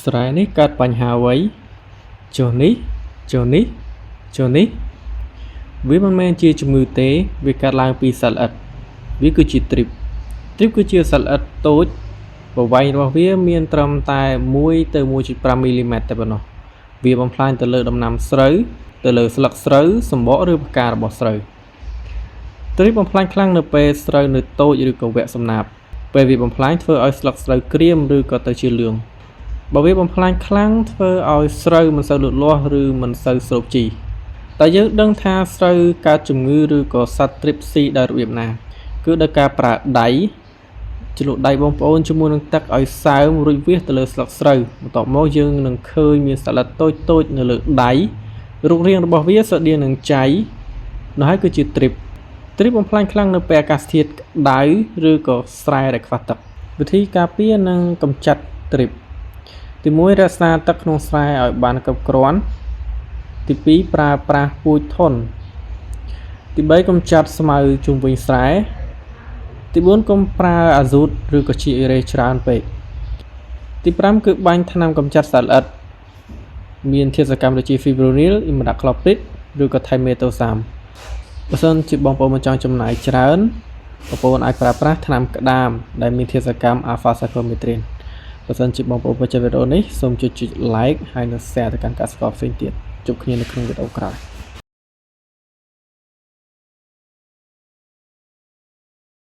ស្រែនេះកើតបញ្ហាអ្វីចុះនេះវាមិនមែនជាជំងឺទេវាកើតឡើងពីសត្វល្អិតវាគឺជា Thrip គឺជាសត្វល្អិតតូចប្រវែងរបស់វាមានត្រឹមតែ1ទៅ 1.5 មីលីម៉ែត្រតែប៉ុណ្ណោះវាបំផ្លាញទៅលើដំណាំស្រូវទៅលើស្លឹកស្រូវសម្បកឬផ្ការបស់ស្រូវ Thrip បំផ្លាញខ្លាំងនៅពេលស្រូវនៅតូចឬក៏វគ្គសំណាបពេលវាបំផ្លាញធ្វើឲ្យស្លឹកស្រូវក្រៀមឬក៏ទៅជាលឿងបើវាបំផ្លាញខ្លាំងធ្វើឲ្យស្រូវមិនសូវលូតលាស់ឬមិនសូវស្រូបជីតែយើងដឹងថាស្រូវកើតជំងឺឬក៏សត្វ Thrip ស៊ីដោយរបៀបណាគឺដោយការប្រើដៃជ្រលក់ដៃបងប្អូនជាមួយនឹងទឹកឲ្យសើមរួចវាសទៅលើស្លឹកស្រូវបន្ទាប់មកយើងនឹងឃើញមានសត្វល្អិតតូចៗនៅលើដៃរូបរាងរបស់វាស្រដៀងនឹងចៃនោះហើយគឺជា Thrip បំផ្លាញខ្លាំងនៅពេលអាកាសធាតុក្តៅឬក៏ស្រែដែលខ្វះទឹកវិធីការពារនិងកម្ចាត់ Thrip ទី1រក្សាទឹកក្នុងស្រែឲ្យបានគ្រប់គ្រាន់ទី2ប្រើប្រាស់ពូជធន់ទី3កម្ចាត់ស្មៅជុំវិញស្រែទី4កុំប្រើអាស៊ូតឬក៏ជីអ៊ីរ៉េច្រើនពេកទី5គឺបាញ់ថ្នាំកម្ចាត់សត្វល្អិតមានធាតុសកម្មដូចជា Fipronil Imidacloprid ឬក៏ Thiamethoxam បើសិនជាបងប្អូនមិនចង់ចំណាយច្រើនបងប្អូនអាចប្រើប្រាស់ថ្នាំក្តាមដែលមានធាតុសកម្ម Alpha Cypermethrin បើសិនជាបងប្អូនចូលចិត្តវីដេអូនេះសូមចុច like ហើយនិង share ទៅកាន់កសិករផ្សេងទៀតជួបគ្នានៅក្នុងវីដេអូក្រោយ